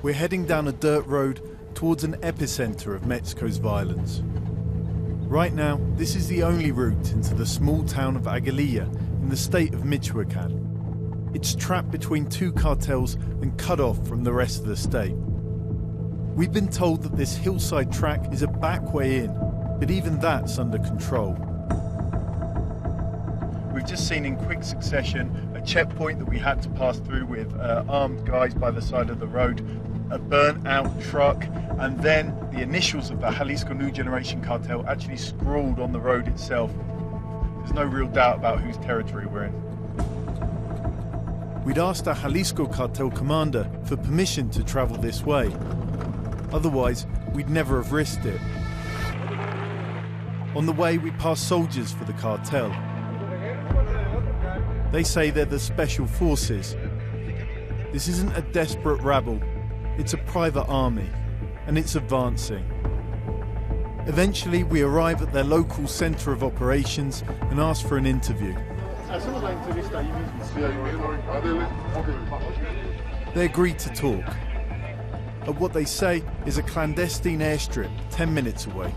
We're heading down a dirt road towards an epicentre of Mexico's violence. Right now, this is the only route into the small town of Aguililla in the state of Michoacan. It's trapped between two cartels and cut off from the rest of the state. We've been told that this hillside track is a back way in, but even that's under control. We've just seen in quick succession a checkpoint that we had to pass through with armed guys by the side of the road, a burnt out truck, and then the initials of the Jalisco New Generation cartel actually scrawled on the road itself. There's no real doubt about whose territory we're in. We'd asked our Jalisco cartel commander for permission to travel this way. Otherwise, we'd never have risked it. On the way, we passed soldiers for the cartel. They say they're the special forces. This isn't a desperate rabble, it's a private army, and it's advancing. Eventually, we arrive at their local centre of operations and ask for an interview. They agree to talk at what they say is a clandestine airstrip 10 minutes away.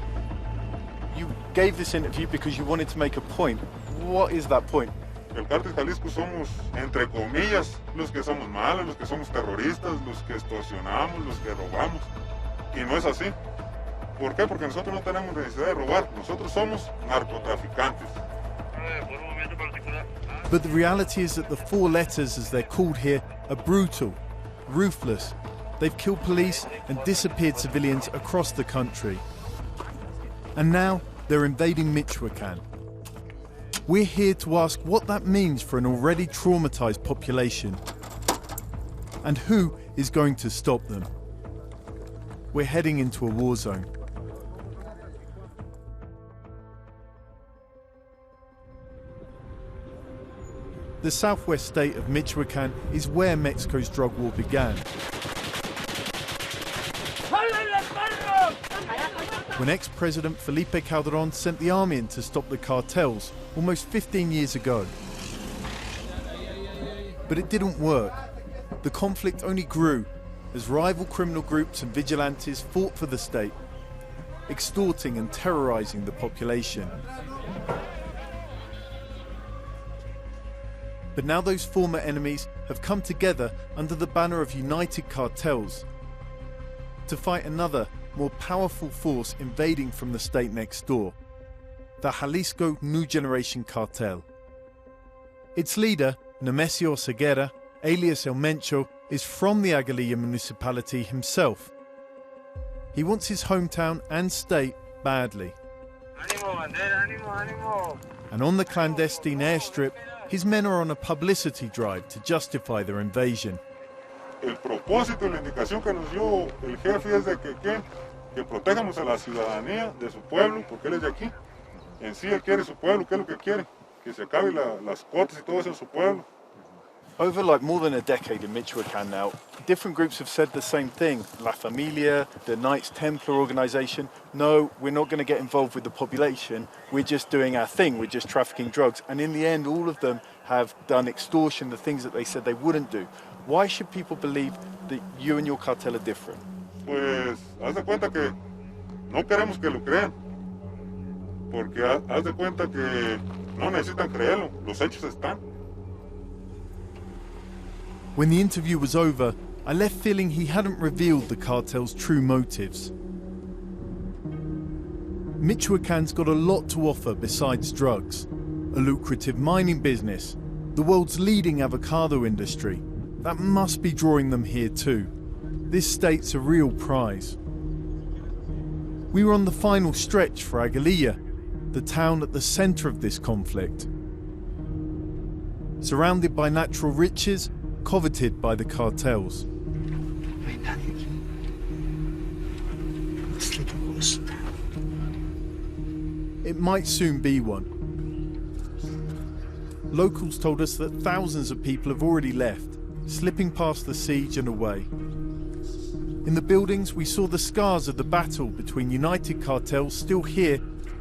You gave this interview because you wanted to make a point. What is that point? El cartel Jalisco somos, entre comillas, los que somos malos, los que somos terroristas, los que extorsionamos, los que robamos. Y no es así. ¿Por qué? Porque nosotros no tenemos necesidad de robar. Nosotros somos narcotraficantes. But the reality is that the four letters, as they're called here, are brutal, ruthless. They've killed police and disappeared civilians across the country. And now they're invading Michoacan. We're here to ask what that means for an already traumatized population and who is going to stop them. We're heading into a war zone. The southwest state of Michoacan is where Mexico's drug war began. When ex-President Felipe Calderón sent the army in to stop the cartels almost 15 years ago. But it didn't work. The conflict only grew as rival criminal groups and vigilantes fought for the state, extorting and terrorizing the population. But now those former enemies have come together under the banner of united cartels to fight another, more powerful force invading from the state next door, the Jalisco New Generation cartel. Its leader, Nemesio Ceguera, alias El Mencho, is from the Aguililla municipality himself. He wants his hometown and state badly. Ánimo, bandera, ánimo, ánimo. And on the clandestine airstrip, his men are on a publicity drive to justify their invasion. El propósito y la indicación que nos dio el jefe es de que protejamos a la ciudadanía de su pueblo, porque él es de aquí. En sí él quiere su pueblo, ¿qué es lo que quiere? Que se acabe las cuotas y todo eso en su pueblo. Over more than a decade in Michoacan now, different groups have said the same thing. La Familia, the Knights Templar organization, no, we're not going to get involved with the population, we're just doing our thing, we're just trafficking drugs. And in the end, all of them have done extortion, the things that they said they wouldn't do. Why should people believe that you and your cartel are different? Pues, haz de cuenta que no queremos que lo crean. Porque haz de cuenta que no necesitan creerlo, los hechos están. When the interview was over, I left feeling he hadn't revealed the cartel's true motives. Michoacan's got a lot to offer besides drugs. A lucrative mining business, the world's leading avocado industry. That must be drawing them here too. This state's a real prize. We were on the final stretch for Aguililla, the town at the centre of this conflict. Surrounded by natural riches, coveted by the cartels. It might soon be one. Locals told us that thousands of people have already left, slipping past the siege and away. In the buildings, we saw the scars of the battle between united cartels still here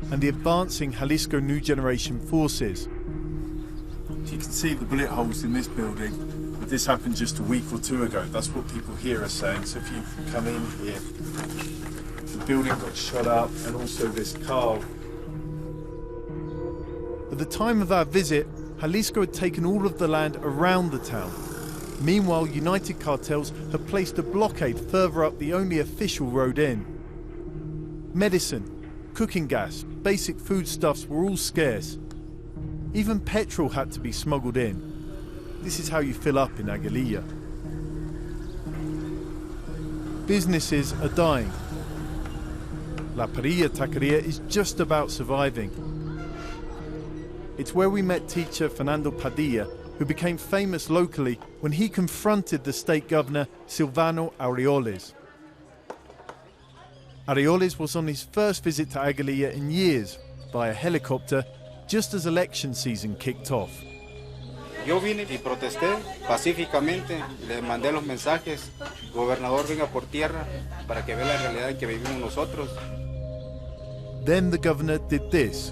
and the advancing Jalisco New Generation forces. You can see the bullet holes in this building. this happened just a week or two ago. That's what people here are saying. So if you come in here, the building got shot up and also this car. At the time of our visit, Jalisco had taken all of the land around the town. Meanwhile, United Cartels had placed a blockade further up the only official road in. Medicine, cooking gas, basic foodstuffs were all scarce. Even petrol had to be smuggled in. This is how you fill up in Aguililla. Businesses are dying. La Perilla Taqueria is just about surviving. It's where we met teacher Fernando Padilla, who became famous locally when he confronted the state governor Silvano Aureoles. Aureoles was on his first visit to Aguililla in years via helicopter just as election season kicked off. Yo vine y protesté pacíficamente, le mandé los mensajes, gobernador venga por tierra para que vea la realidad en que vivimos nosotros. Then the governor did this.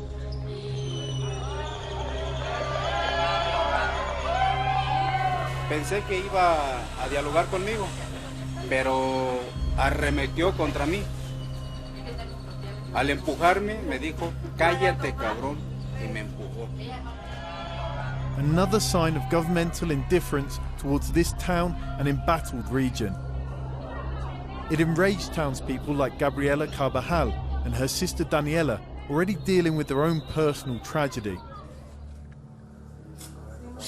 Pensé que iba a dialogar conmigo, pero arremetió contra mí. Al empujarme me dijo, cállate cabrón, y me empujó. Another sign of governmental indifference towards this town and embattled region. It enraged townspeople like Gabriela Carvajal and her sister Daniela, already dealing with their own personal tragedy.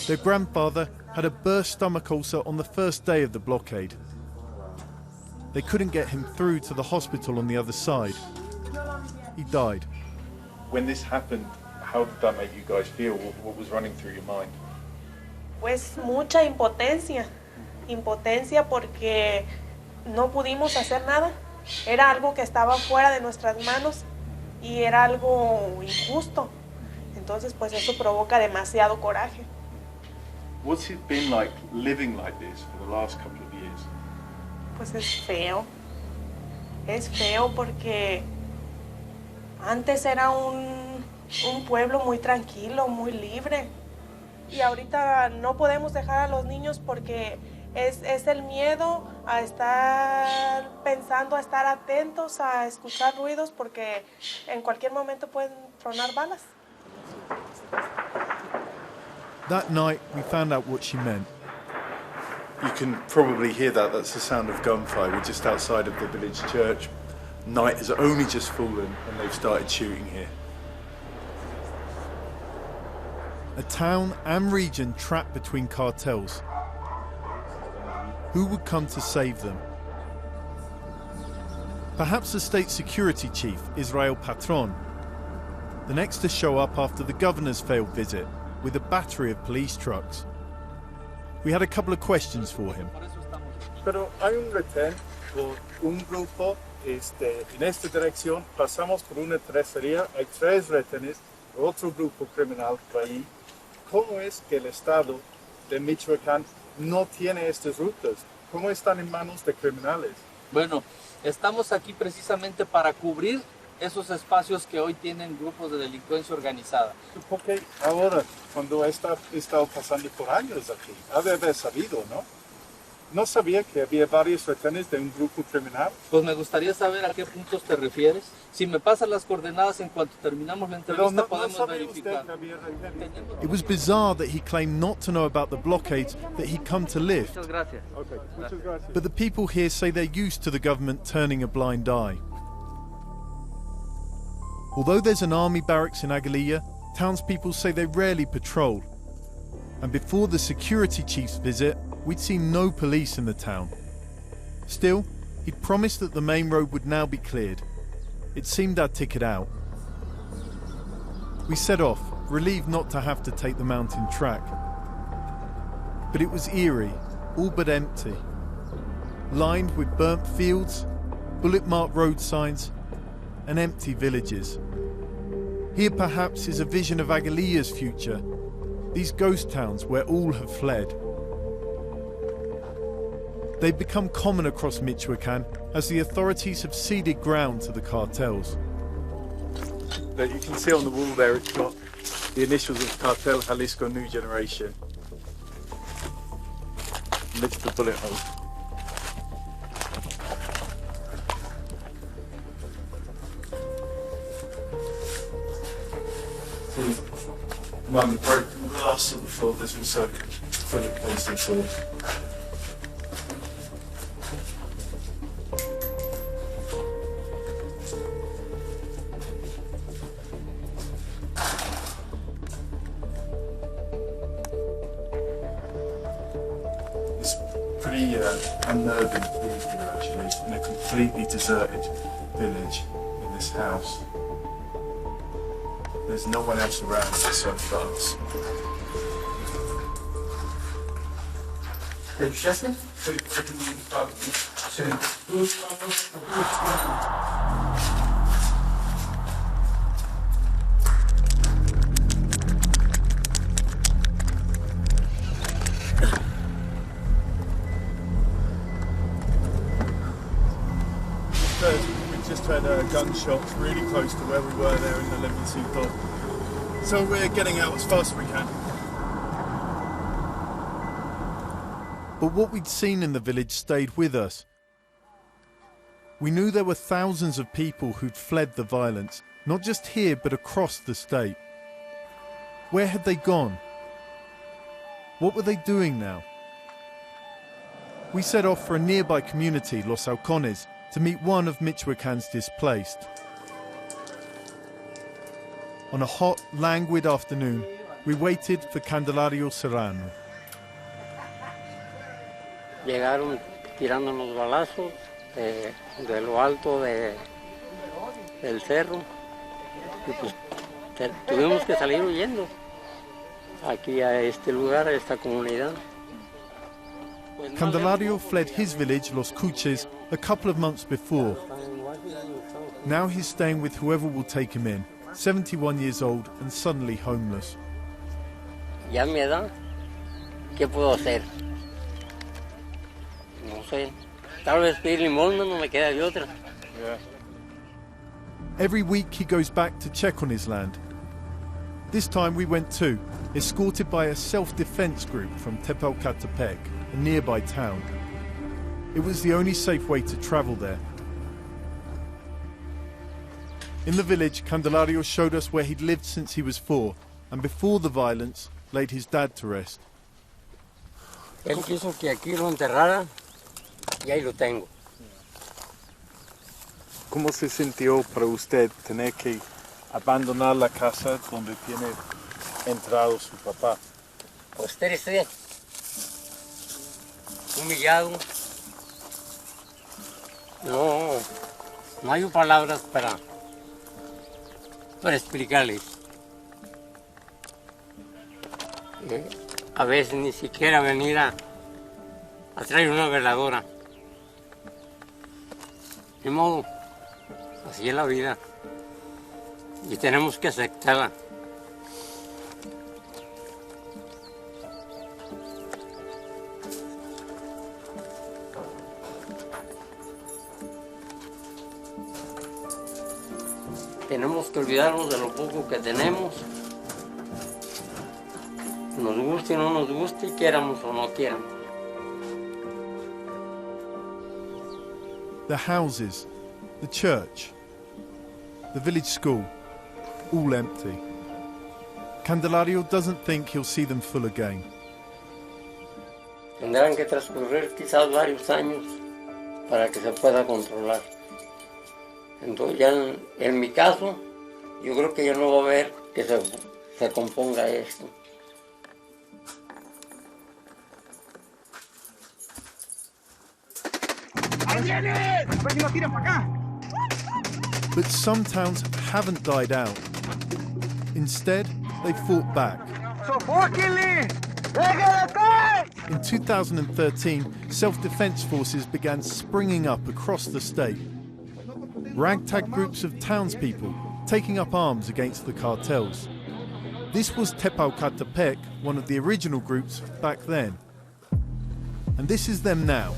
Their grandfather had a burst stomach ulcer on the first day of the blockade. They couldn't get him through to the hospital on the other side. He died. When this happened, how did that make you guys feel? What was running through your mind? Pues mucha impotencia. Impotencia porque no pudimos hacer nada. Era algo que estaba fuera de nuestras manos y era algo injusto. Entonces, pues eso provoca demasiado coraje. What's it been like living like this for the last couple of years? Pues es feo. Es feo porque antes era un pueblo muy tranquilo, muy libre. Y ahorita no podemos dejar a los niños porque es el miedo a estar pensando, a estar atentos, a escuchar ruidos porque en cualquier momento pueden tronar balas. That night, we found out what she meant. You can probably hear that. That's the sound of gunfire. We're just outside of the village church. Night has only just fallen and they've started shooting here. A town and region trapped between cartels. Who would come to save them? Perhaps the state security chief, Israel Patron. The next to show up after the governor's failed visit, with a battery of police trucks. We had a couple of questions for him. Pero hay un retén por un grupo en esta dirección. Pasamos por una terracería, hay 3 retenes, otro grupo criminal por ahí. ¿Cómo es que el Estado de Michoacán no tiene estas rutas? ¿Cómo están en manos de criminales? Bueno, estamos aquí precisamente para cubrir esos espacios que hoy tienen grupos de delincuencia organizada. Porque ahora, cuando he estado pasando por años aquí, ha de haber sabido, ¿no? ¿No sabía que había varios retenes de un grupo criminal? Pues me gustaría saber a qué puntos te refieres. Si me pasas las coordenadas en cuanto terminamos la entrevista, podemos verificar. It was bizarre that he claimed not to know about the blockades that he'd come to lift. Muchas gracias. Okay, muchas gracias. But the people here say they're used to the government turning a blind eye. Although there's an army barracks in Aguililla, townspeople say they rarely patrol. And before the security chief's visit, we'd seen no police in the town. Still, he'd promised that the main road would now be cleared. It seemed our ticket out. We set off, relieved not to have to take the mountain track. But it was eerie, all but empty. Lined with burnt fields, bullet-marked road signs, and empty villages. Here perhaps is a vision of Aguililla's future, these ghost towns where all have fled. They've become common across Michoacan as the authorities have ceded ground to the cartels. That you can see on the wall there, it's got the initials of Cartel Jalisco New Generation. lift the bullet hole. When we broke the glass on the floor, there's also full of poison sores. It's pretty unnerving to be here actually, in a completely deserted village in this house. There's no one else around except for us. We just heard gunshots really close to where we were there in the Levincito. So we're getting out as fast as we can. But what we'd seen in the village stayed with us. We knew there were thousands of people who'd fled the violence, not just here but across the state. Where had they gone? What were they doing now? We set off for a nearby community, Los Halcones, to meet one of Michoacan's displaced. On a hot, languid afternoon, we waited for Candelario Serrano. Llegaron tirándonos balazos de lo alto del cerro y pues tuvimos que salir huyendo aquí a este lugar, a esta comunidad. Candelario fled his village, Los Cuches, a couple of months before. Now he's staying with whoever will take him in, 71 years old and suddenly homeless. Ya a mi edad, ¿qué puedo hacer? No sé, tal vez pedir limosna, no me queda de otra. Every week he goes back to check on his land. This time we went too, escorted by a self-defense group from Tepalcatepec, a nearby town. It was the only safe way to travel there. In the village, Candelario showed us where he'd lived since he was 4, and before the violence, laid his dad to rest. Él quiso que aquí lo enterrara y ahí lo tengo. ¿Cómo se sintió para usted tener que abandonar la casa donde tiene entrado su papá? Pues triste, humillado. No hay palabras para explicarles. A veces ni siquiera venir a traer una veladora. Ni modo, así es la vida y tenemos que aceptarla. Tenemos que olvidarnos de lo poco que tenemos, nos guste o no nos guste, quieramos o no quieramos. The houses, the church, the village school, all empty. Candelario doesn't think he'll see them full again. Tendrán que transcurrir quizás varios años para que se pueda controlar. Entonces ya en mi caso, yo creo que ya no va a haber que se componga esto. But some towns haven't died out. Instead, they fought back. In 2013, self-defense forces began springing up across the state. Ragtag groups of townspeople taking up arms against the cartels. This was Tepalcatepec, one of the original groups back then. And this is them now.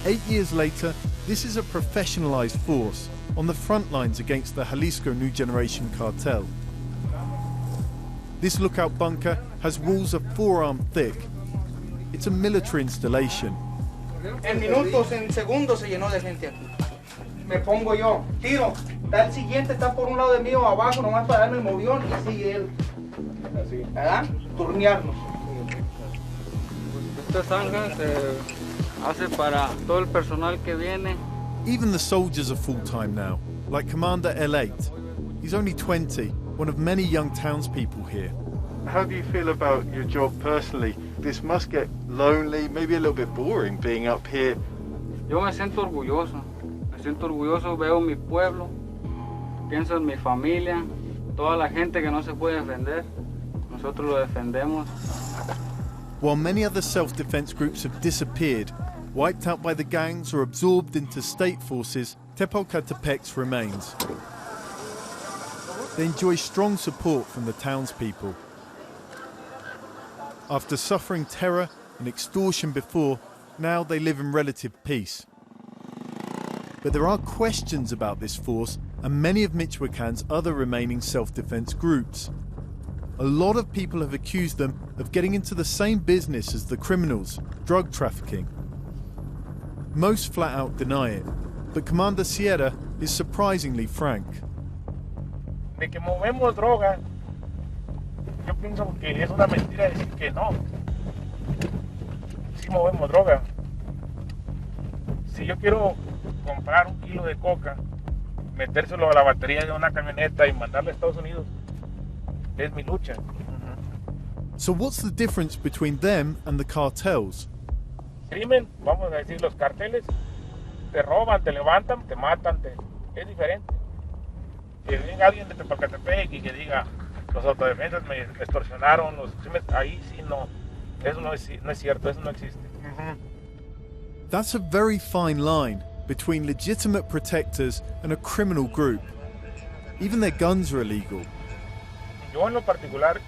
8 years later, this is a professionalized force on the front lines against the Jalisco New Generation cartel. This lookout bunker has walls a forearm thick. it's a military installation. En minutos, en segundos se llenó de gente aquí. Me pongo yo, tiro, está el siguiente, está por un lado de mí o abajo, nomás para darme el movión y sigue él. Así. ¿Verdad? Turnearnos. Esta zanja se hace para todo el personal que viene. Even the soldiers are full-time now, like Commander L8. He's only 20, one of many young townspeople here. How do you feel about your job personally? This must get lonely, maybe a little bit boring being up here. Yo me siento orgulloso, veo mi pueblo, pienso en mi familia, toda la gente que no se puede defender, nosotros lo defendemos. While many other self-defense groups have disappeared, wiped out by the gangs or absorbed into state forces, Tepalcatepec remains. They enjoy strong support from the townspeople. After suffering terror and extortion before, now they live in relative peace. But there are questions about this force and many of Michoacan's other remaining self-defense groups. A lot of people have accused them of getting into the same business as the criminals, drug trafficking. Most flat out deny it, but Commander Sierra is surprisingly frank. De que movemos droga, yo pienso que es una mentira decir que no. Sí movemos droga. Si yo quiero comprar un kilo de coca, metérselo a la batería de una camioneta y mandarlo a Estados Unidos, es mi lucha. So what's the difference between them and the cartels? Crimen, vamos a decir, los carteles te roban, te levantan, te matan, es diferente. Que venga alguien de Tepalcatepec y que diga los autodefensas me extorsionaron, ahí sí no, eso no es cierto, eso no existe. That's a very fine line between legitimate protectors and a criminal group. Even their guns are illegal. Yo en lo particular,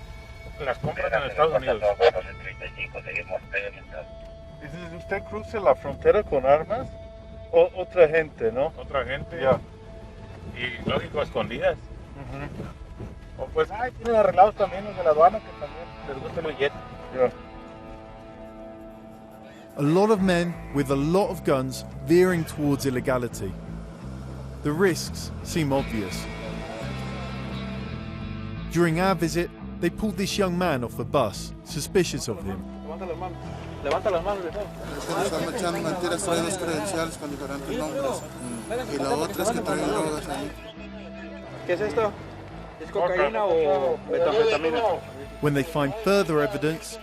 las compras en Estados Unidos. ¿Usted cruza la frontera con armas? O otra gente, ¿no? Otra gente. Ya. Y lógico, escondidas. O pues, tienen arreglados también los de la aduana que también les gusta el billete. Yeah. A lot of men with a lot of guns veering towards illegality. The risks seem obvious. During our visit, they pulled this young man off a bus, suspicious of him. Levanta las manos. Están echando mentiras, trae dos credenciales con diferentes nombres. Y la otra es que traen drogas ahí. ¿Qué es esto? ¿Es cocaína o metanfetamina? When they find further evidence,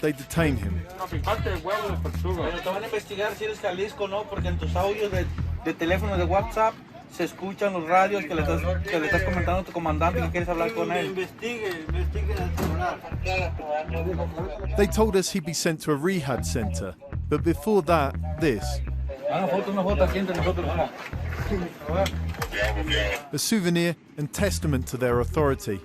they detain him. Pero te van a investigar si eres Jalisco, ¿no? Porque en tus audios de teléfono de WhatsApp se escuchan los radios que le estás comentando a tu comandante que quieres hablar con él. Investigue They told us he'd be sent to a rehab center, but before that, this. Una foto aquí entre nosotros. A souvenir and testament to their authority.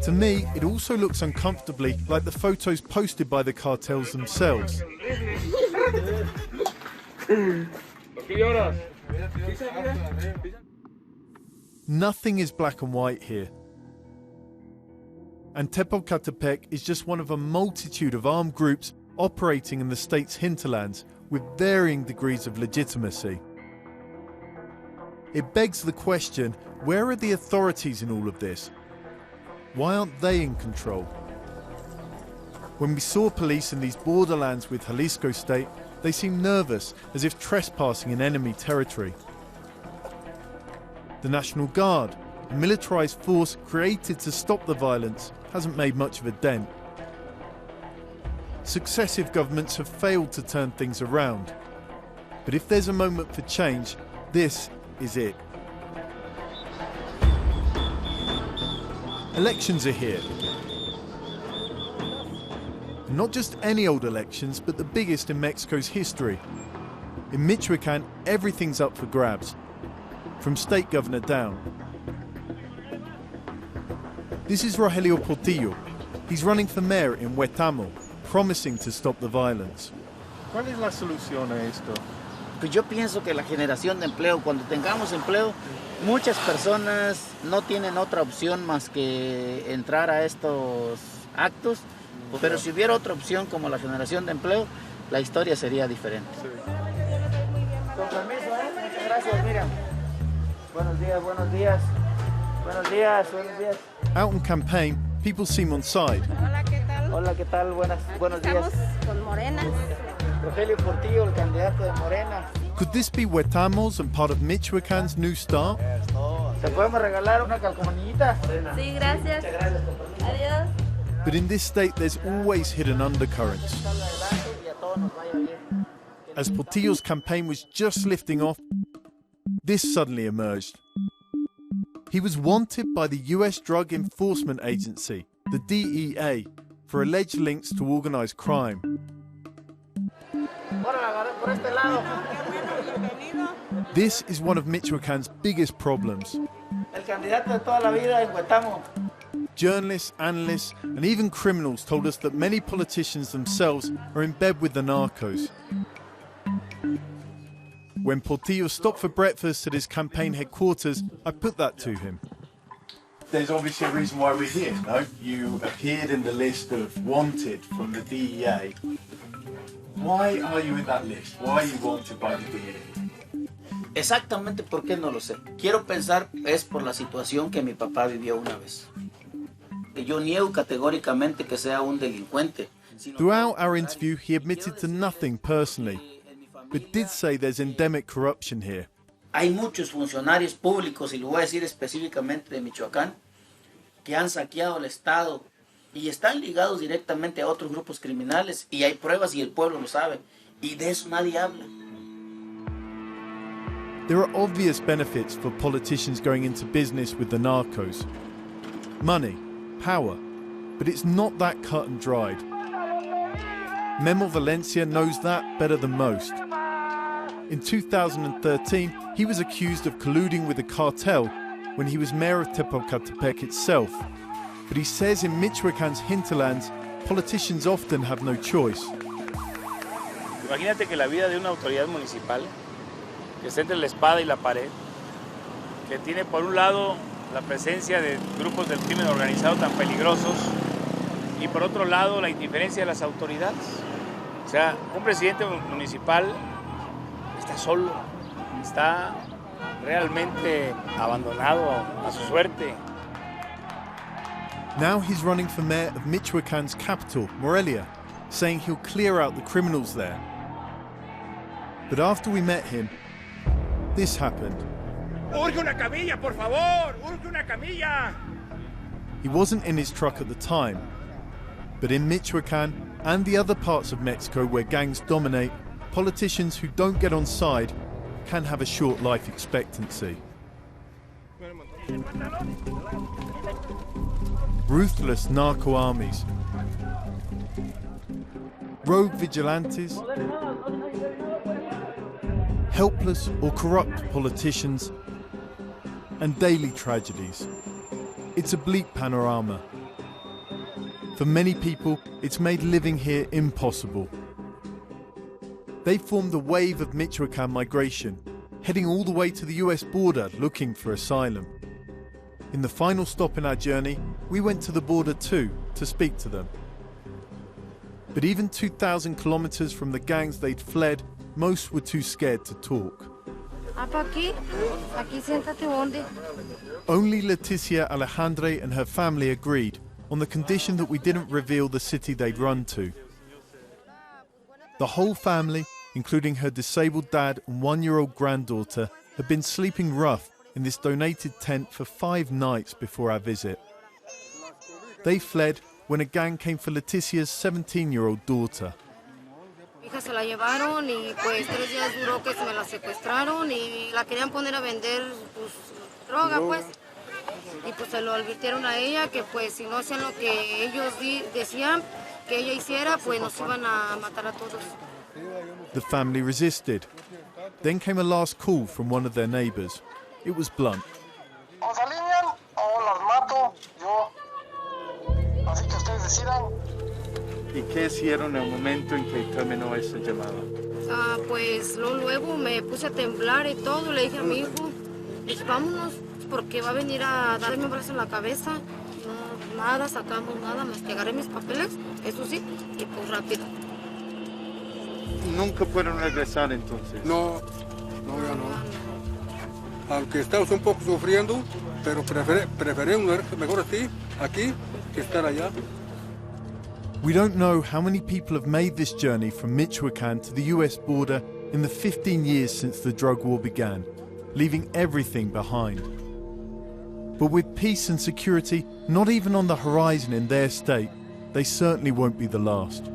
To me, it also looks uncomfortably like the photos posted by the cartels themselves. Nothing is black and white here. And Tepalcatepec is just one of a multitude of armed groups operating in the state's hinterlands with varying degrees of legitimacy. It begs the question, where are the authorities in all of this? Why aren't they in control? When we saw police in these borderlands with Jalisco State, they seemed nervous, as if trespassing in enemy territory. The National Guard, a militarized force created to stop the violence, hasn't made much of a dent. Successive governments have failed to turn things around. But if there's a moment for change, this is it. Elections are here. And not just any old elections, but the biggest in Mexico's history. In Michoacan, everything's up for grabs, from state governor down. This is Rogelio Portillo. He's running for mayor in Huetamo, promising to stop the violence. ¿Cuál es la solución a esto? Pues yo pienso que la generación de empleo, cuando tengamos empleo, muchas personas no tienen otra opción más que entrar a estos actos Pero si hubiera otra opción como la generación de empleo, la historia sería diferente. Sí. Con permiso, muchas gracias, Miriam. Buenos días, buenos días. Buenos días, buenos días. Out on campaign, people seem on side. Hola, ¿qué tal? Hola, ¿qué tal? Buenos días. Estamos con Morena. Rogelio Portillo, el candidato de Morena. Could this be Huetamos and part of Michoacan's new start? ¿Te podemos regalar una calcomanillita? Sí, gracias. Adiós. But in this state, there's always hidden undercurrents. As Portillo's campaign was just lifting off, this suddenly emerged. He was wanted by the US Drug Enforcement Agency, the DEA, for alleged links to organized crime. This is one of Michoacan's biggest problems. El candidato de toda la vida en Huetamo. Journalists, analysts, and even criminals told us that many politicians themselves are in bed with the narcos. When Portillo stopped for breakfast at his campaign headquarters, I put that to him. There's obviously a reason why we're here, no? You appeared in the list of wanted from the DEA. Why are you in that list? Why are you wanted by the DEA? Exactamente por qué no lo sé. Quiero pensar es por la situación que mi papá vivió una vez. Yo niego categóricamente que sea un delincuente. Throughout our interview, he admitted to nothing personally, but did say there's endemic corruption here. Hay muchos funcionarios públicos, y lo voy a decir específicamente de Michoacán, que han saqueado el Estado y están ligados directamente a otros grupos criminales, y hay pruebas y el pueblo lo sabe, y de eso nadie habla. There are obvious benefits for politicians going into business with the narcos. Money, power, but it's not that cut and dried. Memo Valencia knows that better than most. In 2013, he was accused of colluding with a cartel when he was mayor of Tepocatepec itself. But he says in Michoacan's hinterlands, politicians often have no choice. Imagínate que la vida de una autoridad municipal, que está entre la espada y la pared, que tiene por un lado la presencia de grupos del crimen organizado tan peligrosos y por otro lado la indiferencia de las autoridades. O sea, un presidente municipal está solo, está realmente abandonado a su suerte. Now he's running for mayor of Michoacan's capital, Morelia, saying he'll clear out the criminals there. But after we met him, this happened. ¡Urge una camilla, por favor! ¡Urge una camilla! He wasn't in his truck at the time, but in Michoacan and the other parts of Mexico where gangs dominate, politicians who don't get on side can have a short life expectancy. Ruthless narco armies, rogue vigilantes, helpless or corrupt politicians, and daily tragedies. It's a bleak panorama. For many people, it's made living here impossible. They formed a wave of Michoacan migration, heading all the way to the US border looking for asylum. In the final stop in our journey, we went to the border too to speak to them. But even 2,000 kilometers from the gangs they'd fled, most were too scared to talk. Aquí siéntate, ¿dónde? Only Leticia Alejandre and her family agreed, on the condition that we didn't reveal the city they'd run to. The whole family, including her disabled dad and one-year-old granddaughter, had been sleeping rough in this donated tent for 5 nights before our visit. They fled when a gang came for Leticia's 17-year-old daughter. Hija se la llevaron y pues 3 días duró que se me la secuestraron y la querían poner a vender pues, droga pues. Y pues se lo advirtieron a ella que pues si no hacían lo que ellos decían que ella hiciera, pues nos iban a matar a todos. The family resisted. Then came a last call from one of their neighbors. It was blunt. O se alinean o las mato yo. Así que ustedes decidan. ¿Y qué hicieron en el momento en que terminó esa llamada? Pues luego me puse a temblar y todo, le dije a mi hijo, dije, vámonos, porque va a venir a darme un brazo en la cabeza. nada, sacamos nada, más que agarré mis papeles, eso sí, y pues rápido. ¿Nunca pueden regresar entonces? No, ya no. Aunque estamos un poco sufriendo, pero preferimos mejor así, aquí, que estar allá. We don't know how many people have made this journey from Michoacan to the US border in the 15 years since the drug war began, leaving everything behind. But with peace and security not even on the horizon in their state, they certainly won't be the last.